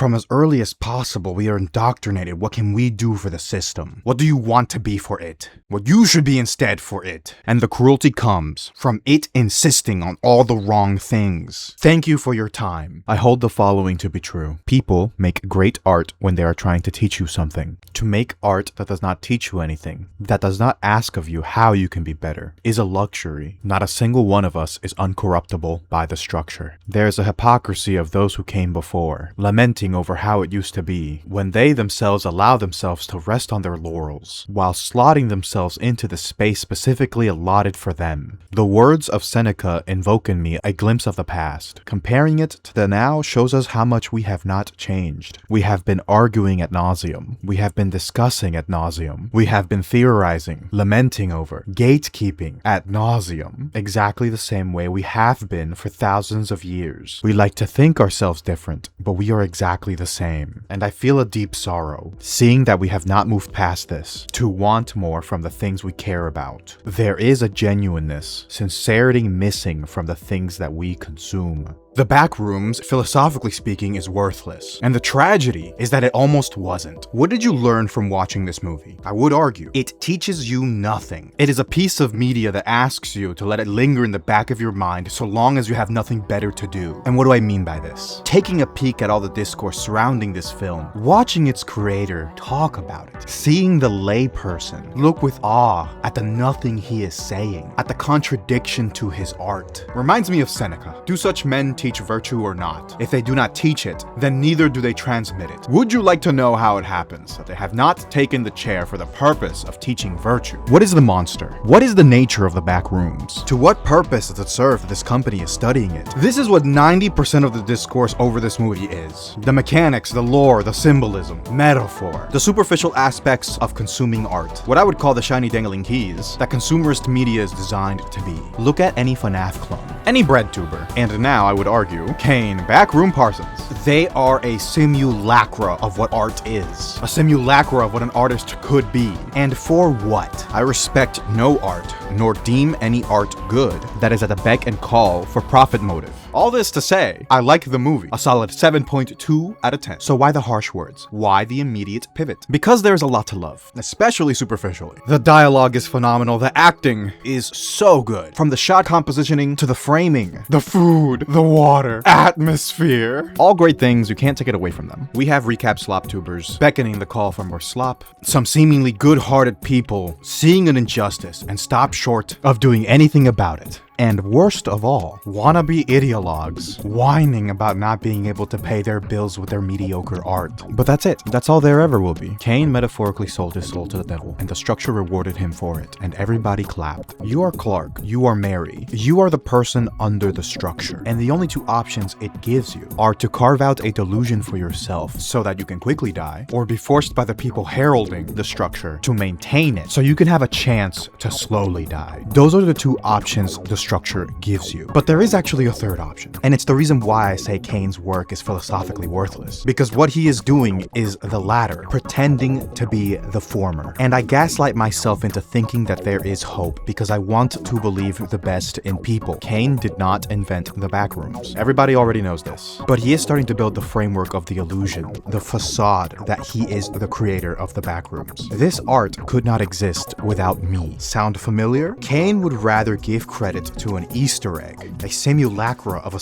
From as early as possible, we are indoctrinated. What can we do for the system? What do you want to be for it? What you should be instead for it? And the cruelty comes from it insisting on all the wrong things. Thank you for your time. I hold the following to be true. People make great art when they are trying to teach you something. To make art that does not teach you anything, that does not ask of you how you can be better, is a luxury. Not a single one of us is uncorruptible by the structure. There is a hypocrisy of those who came before, lamenting over how it used to be, when they themselves allow themselves to rest on their laurels, while slotting themselves into the space specifically allotted for them. The words of Seneca invoke in me a glimpse of the past. Comparing it to the now shows us how much we have not changed. We have been arguing ad nauseum. We have been discussing ad nauseum. We have been theorizing, lamenting over, gatekeeping ad nauseum, exactly the same way we have been for thousands of years. We like to think ourselves different, but we are exactly the same. And I feel a deep sorrow, seeing that we have not moved past this, to want more from the things we care about. There is a genuineness, sincerity missing from the things that we consume. The Backrooms, philosophically speaking, is worthless. And the tragedy is that it almost wasn't. What did you learn from watching this movie? I would argue, it teaches you nothing. It is a piece of media that asks you to let it linger in the back of your mind so long as you have nothing better to do. And what do I mean by this? Taking a peek at all the discourse surrounding this film, watching its creator talk about it, seeing the layperson look with awe at the nothing he is saying, at the contradiction to his art, reminds me of Seneca. Do such men teach virtue or not? If they do not teach it, then neither do they transmit it. Would you like to know how it happens that they have not taken the chair for the purpose of teaching virtue? What is the monster? What is the nature of the Backrooms? To what purpose does it serve that this company is studying it? This is what 90% of the discourse over this movie is. The mechanics, the lore, the symbolism, metaphor, the superficial aspects of consuming art. What I would call the shiny dangling keys that consumerist media is designed to be. Look at any FNAF clone, any bread tuber, and now I would argue, Kane, Backroom Parsons. They are a simulacra of what art is. A simulacra of what an artist could be. And for what? I respect no art, nor deem any art good that is at the beck and call for profit motive. All this to say, I like the movie. A solid 7.2 out of 10. So why the harsh words? Why the immediate pivot? Because there's a lot to love, especially superficially. The dialogue is phenomenal. The acting is so good. From the shot compositioning to the framing, the food, the water, atmosphere. All great things, you can't take it away from them. We have recap slop tubers beckoning the call for more slop. Some seemingly good-hearted people seeing an injustice and stop short of doing anything about it. And worst of all, wannabe ideologues whining about not being able to pay their bills with their mediocre art. But that's it. That's all there ever will be. Cain metaphorically sold his soul to the devil, and the structure rewarded him for it, and everybody clapped. You are Clark. You are Mary. You are the person under the structure. And the only two options it gives you are to carve out a delusion for yourself so that you can quickly die, or be forced by the people heralding the structure to maintain it so you can have a chance to slowly die. Those are the two options the structure gives you. But there is actually a third option, and it's the reason why I say Kane's work is philosophically worthless, because what he is doing is the latter, pretending to be the former. And I gaslight myself into thinking that there is hope because I want to believe the best in people. Kane did not invent the Backrooms. Everybody already knows this, but he is starting to build the framework of the illusion, the facade that he is the creator of the Backrooms. This art could not exist without me. Sound familiar? Kane would rather give credit to an Easter egg, a simulacra of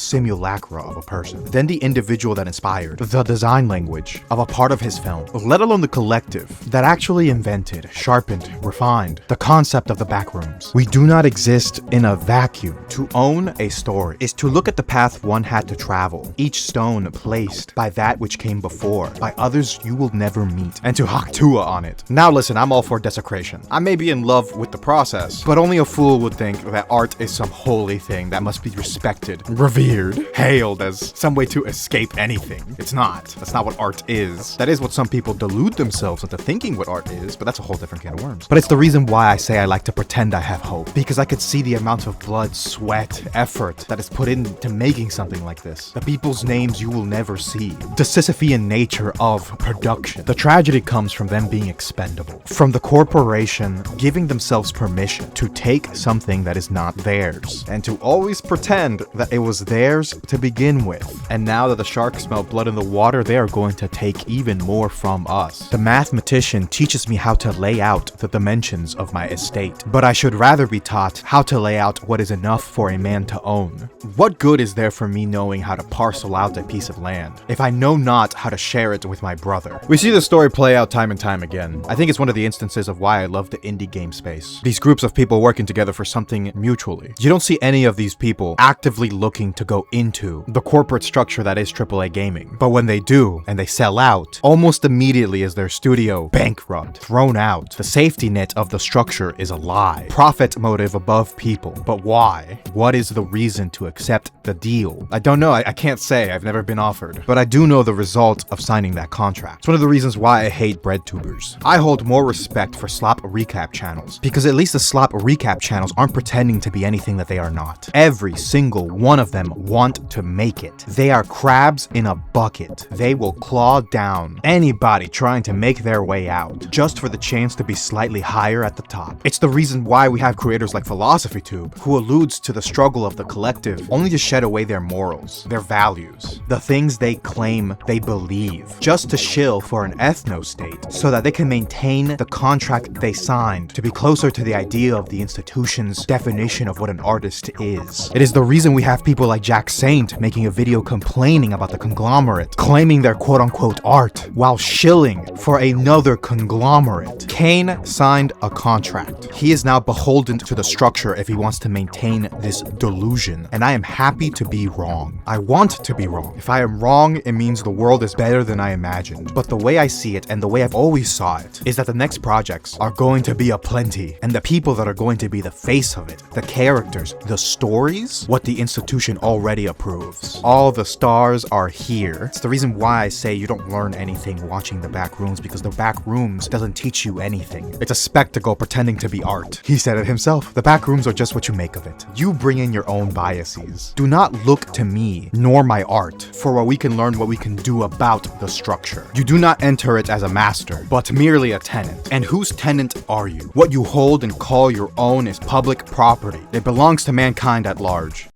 a person, than the individual that inspired, the design language of a part of his film, let alone the collective that actually invented, sharpened, refined the concept of the Backrooms. We do not exist in a vacuum. To own a story is to look at the path one had to travel, each stone placed by that which came before, by others you will never meet, and to Haktua on it. Now listen, I'm all for desecration. I may be in love with the process, but only a fool would think that art is some holy thing that must be respected, revered, hailed as some way to escape anything. It's not. That's not what art is. That is what some people delude themselves into thinking what art is, but that's a whole different can of worms. But it's the reason why I say I like to pretend I have hope, because I could see the amount of blood, sweat, effort that is put into making something like this. The people's names you will never see. The Sisyphean nature of production. The tragedy comes from them being expendable. From the corporation giving themselves permission to take something that is not theirs theirs, and to always pretend that it was theirs to begin with. And now that the sharks smell blood in the water, they are going to take even more from us. The mathematician teaches me how to lay out the dimensions of my estate, but I should rather be taught how to lay out what is enough for a man to own. What good is there for me knowing how to parcel out a piece of land if I know not how to share it with my brother? We see this story play out time and time again. I think it's one of the instances of why I love the indie game space. These groups of people working together for something mutually. You don't see any of these people actively looking to go into the corporate structure that is AAA gaming. But when they do, and they sell out, almost immediately is their studio bankrupt, thrown out. The safety net of the structure is a lie. Profit motive above people. But why? What is the reason to accept the deal? I don't know. I can't say. I've never been offered. But I do know the result of signing that contract. It's one of the reasons why I hate bread tubers. I hold more respect for Slop recap channels, because at least the Slop recap channels aren't pretending to be anything that they are not. Every single one of them want to make it. They are crabs in a bucket. They will claw down anybody trying to make their way out, just for the chance to be slightly higher at the top. It's the reason why we have creators like PhilosophyTube, who alludes to the struggle of the collective only to shed away their morals, their values, the things they claim they believe, just to shill for an ethno-state so that they can maintain the contract they signed to be closer to the idea of the institution's definition of what an artist is. It is the reason we have people like Jack Saint making a video complaining about the conglomerate, claiming their quote-unquote art, while shilling for another conglomerate. Kane signed a contract. He is now beholden to the structure if he wants to maintain this delusion, and I am happy to be wrong. I want to be wrong. If I am wrong, it means the world is better than I imagined. But the way I see it, and the way I've always saw it, is that the next projects are going to be aplenty, and the people that are going to be the face of it, the characters, the stories, what the institution already approves. All the stars are here. It's the reason why I say you don't learn anything watching the Backrooms, because the Backrooms doesn't teach you anything. It's a spectacle pretending to be art. He said it himself. The Backrooms are just what you make of it. You bring in your own biases. Do not look to me, nor my art, for what we can learn, what we can do about the structure. You do not enter it as a master, but merely a tenant. And whose tenant are you? What you hold and call your own is public property. It belongs to mankind at large.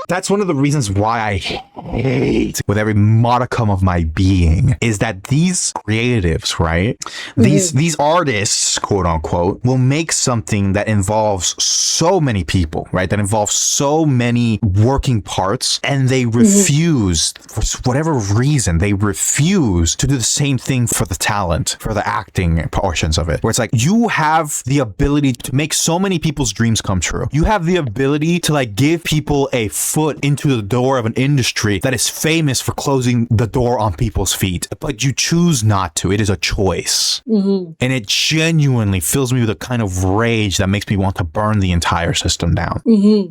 That's one of the reasons why I hate with every modicum of my being is that these creatives, right? These artists, quote unquote, will make something that involves so many people, right? That involves so many working parts, and they refuse, for whatever reason, they refuse to do the same thing for the talent, for the acting portions of it. Where it's like, you have the ability to make so many people's dreams come true. You have the ability to like give people a foot into the door of an industry that is famous for closing the door on people's feet, but you choose not to. It is a choice. And it genuinely fills me with a kind of rage that makes me want to burn the entire system down.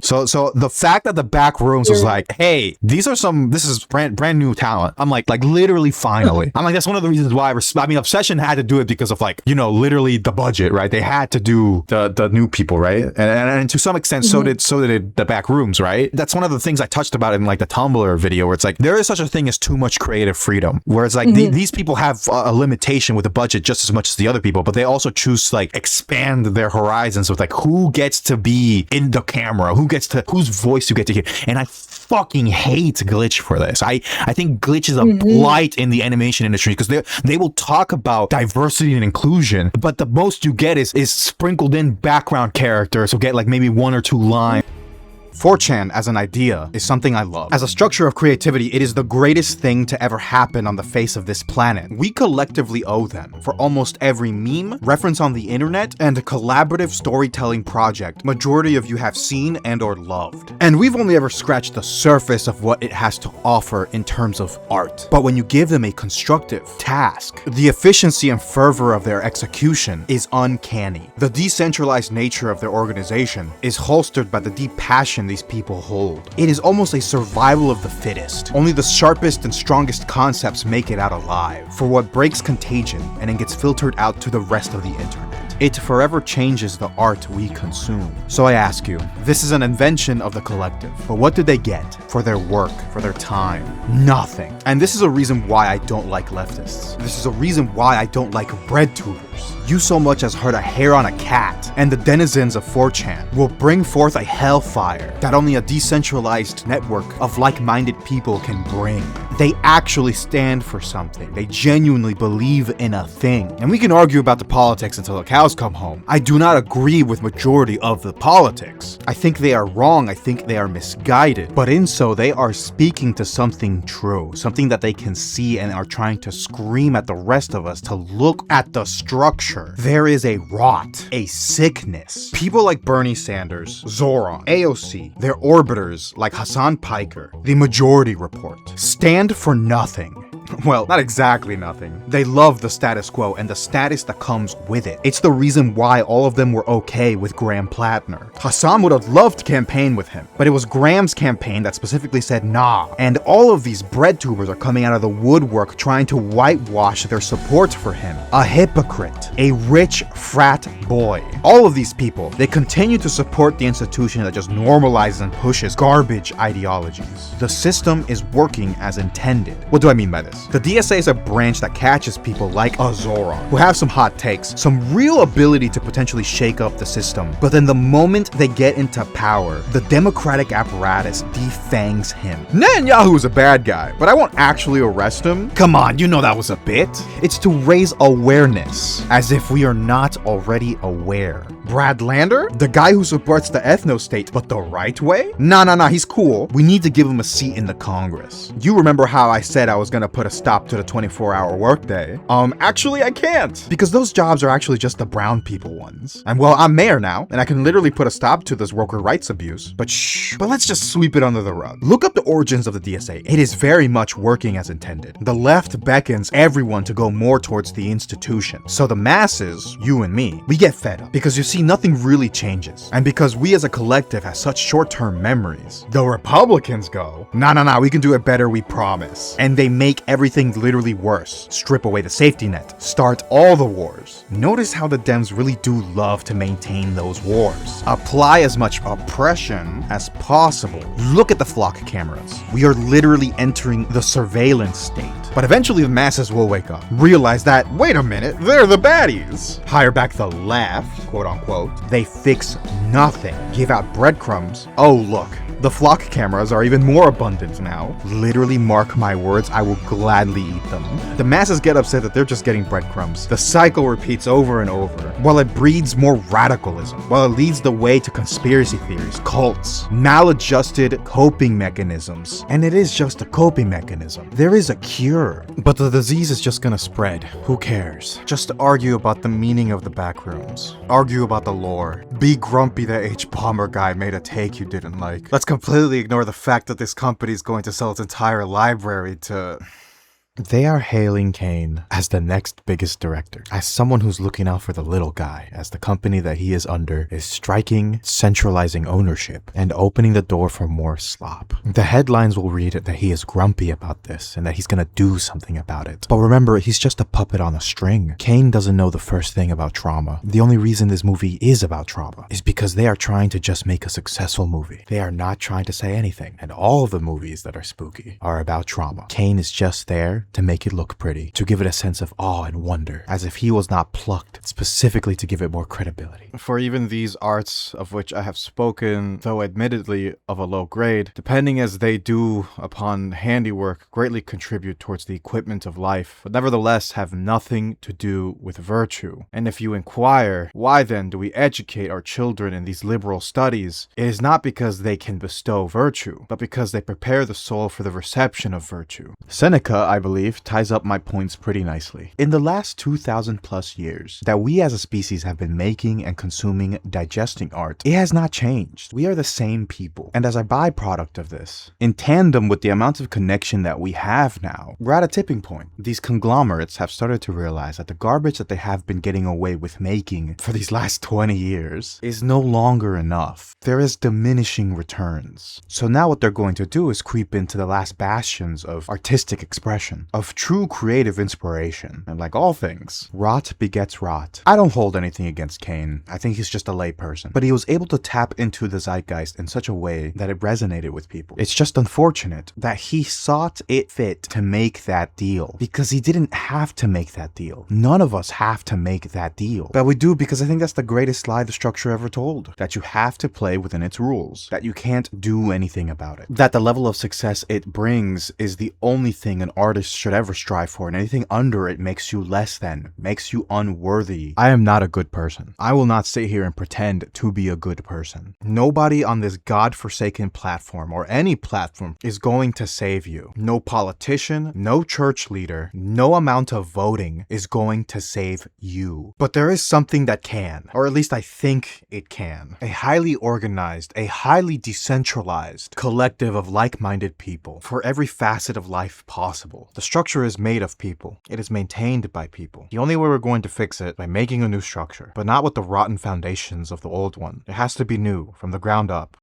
So the fact that the Backrooms was like, hey, this is brand new talent. I'm like literally finally. I'm like, that's one of the reasons why Obsession had to do it because of like, you know, literally the budget, right? They had to do the new people, right? And to some extent, so did the Backrooms, right? That's one of the things I touched about in like the Tumblr video, where it's like there is such a thing as too much creative freedom, where it's like these people have a limitation with the budget just as much as the other people, but they also choose to like expand their horizons with like who gets to be in the camera, whose voice you get to hear. And I fucking hate Glitch for this. I think Glitch is a blight in the animation industry, because they will talk about diversity and inclusion, but the most you get is sprinkled in background characters who get like maybe one or two lines. 4chan as an idea is something I love. As a structure of creativity, it is the greatest thing to ever happen on the face of this planet. We collectively owe them for almost every meme, reference on the internet, and collaborative storytelling project majority of you have seen and or loved. And we've only ever scratched the surface of what it has to offer in terms of art. But when you give them a constructive task, the efficiency and fervor of their execution is uncanny. The decentralized nature of their organization is holstered by the deep passion these people hold. It is almost a survival of the fittest. Only the sharpest and strongest concepts make it out alive. For what breaks contagion and then gets filtered out to the rest of the internet It forever changes the art we consume. So I ask you, this is an invention of the collective, but what did they get for their work, for their time? Nothing. And this is a reason why I don't like leftists. This is a reason why I don't like bread tubers. You so much as hurt a hair on a cat, and the denizens of 4chan will bring forth a hellfire that only a decentralized network of like-minded people can bring. They actually stand for something. They genuinely believe in a thing. And we can argue about the politics until the cows come home. I do not agree with majority of the politics. I think they are wrong. I think they are misguided. But in so, they are speaking to something true, something that they can see and are trying to scream at the rest of us to look at the structure. There is a rot, a sickness. People like Bernie Sanders, Zoran, AOC, their orbiters like Hassan Piker, the Majority Report, stand for nothing. Well, not exactly nothing. They love the status quo and the status that comes with it. It's the reason why all of them were okay with Graham Plattner. Hassan would have loved to campaign with him, but it was Graham's campaign that specifically said nah. And all of these bread tubers are coming out of the woodwork trying to whitewash their support for him. A hypocrite. A rich frat boy. All of these people, they continue to support the institution that just normalizes and pushes garbage ideologies. The system is working as intended. What do I mean by this? The DSA is a branch that catches people like Zoran, who have some hot takes, some real ability to potentially shake up the system. But then the moment they get into power, the democratic apparatus defangs him. Netanyahu is a bad guy, but I won't actually arrest him. Come on, you know that was a bit. It's to raise awareness, as if we are not already aware. Brad Lander? The guy who supports the ethno-state, but the right way? Nah, he's cool. We need to give him a seat in the Congress. You remember how I said I was gonna put a stop to the 24-hour workday? Actually I can't. Because those jobs are actually just the brown people ones. And well, I'm mayor now, and I can literally put a stop to this worker rights abuse. But shh, but let's just sweep it under the rug. Look up the origins of the DSA. It is very much working as intended. The left beckons everyone to go more towards the institution. So the masses, you and me, we get fed up. Because you see, nothing really changes. And because we as a collective have such short-term memories, the Republicans go, nah, we can do it better, we promise. And they make everything literally worse. Strip away the safety net. Start all the wars. Notice how the Dems really do love to maintain those wars. Apply as much oppression as possible. Look at the flock cameras. We are literally entering the surveillance state. But eventually the masses will wake up. Realize that, wait a minute, they're the baddies. Hire back the left, quote unquote. They fix nothing. Give out breadcrumbs. Oh look, the flock cameras are even more abundant now. Literally, mark my words, I will gladly eat them. The masses get upset that they're just getting breadcrumbs. The cycle repeats over and over, while it breeds more radicalism, while it leads the way to conspiracy theories, cults, maladjusted coping mechanisms. And it is just a coping mechanism. There is a cure. But the disease is just gonna spread. Who cares? Just argue about the meaning of the backrooms. Argue about the lore. Be grumpy that H-Bomber guy made a take you didn't like. Let's completely ignore the fact that this company is going to sell its entire library to... They are hailing Kane as the next biggest director, as someone who's looking out for the little guy, as the company that he is under is striking, centralizing ownership, and opening the door for more slop. The headlines will read that he is grumpy about this and that he's gonna do something about it. But remember, he's just a puppet on a string. Kane doesn't know the first thing about trauma. The only reason this movie is about trauma is because they are trying to just make a successful movie. They are not trying to say anything, and all of the movies that are spooky are about trauma. Kane is just there to make it look pretty, to give it a sense of awe and wonder, as if he was not plucked specifically to give it more credibility. For even these arts of which I have spoken, though admittedly of a low grade, depending as they do upon handiwork, greatly contribute towards the equipment of life, but nevertheless have nothing to do with virtue. And if you inquire, why then do we educate our children in these liberal studies? It is not because they can bestow virtue, but because they prepare the soul for the reception of virtue. Seneca, I believe, ties up my points pretty nicely. In the last 2,000 plus years that we as a species have been making and consuming, digesting art, it has not changed. We are the same people. And as a byproduct of this, in tandem with the amount of connection that we have now, we're at a tipping point. These conglomerates have started to realize that the garbage that they have been getting away with making for these last 20 years is no longer enough. There is diminishing returns. So now what they're going to do is creep into the last bastions of artistic expression. inspiration, of true creative inspiration. And like all things, rot begets rot. I don't hold anything against Kane. I think he's just a lay person. But he was able to tap into the zeitgeist in such a way that it resonated with people. It's just unfortunate that he sought it fit to make that deal, because he didn't have to make that deal. None of us have to make that deal. But we do, because I think that's the greatest lie the structure ever told. That you have to play within its rules. That you can't do anything about it. That the level of success it brings is the only thing an artist should ever strive for, and anything under it makes you less than, makes you unworthy. I am not a good person. I will not sit here and pretend to be a good person. Nobody on this godforsaken platform, or any platform, is going to save you. No politician, no church leader, no amount of voting is going to save you. But there is something that can, or at least I think it can. A highly organized, a highly decentralized collective of like-minded people for every facet of life possible. The structure is made of people. It is maintained by people. The only way we're going to fix it by making a new structure, but not with the rotten foundations of the old one. It has to be new, from the ground up.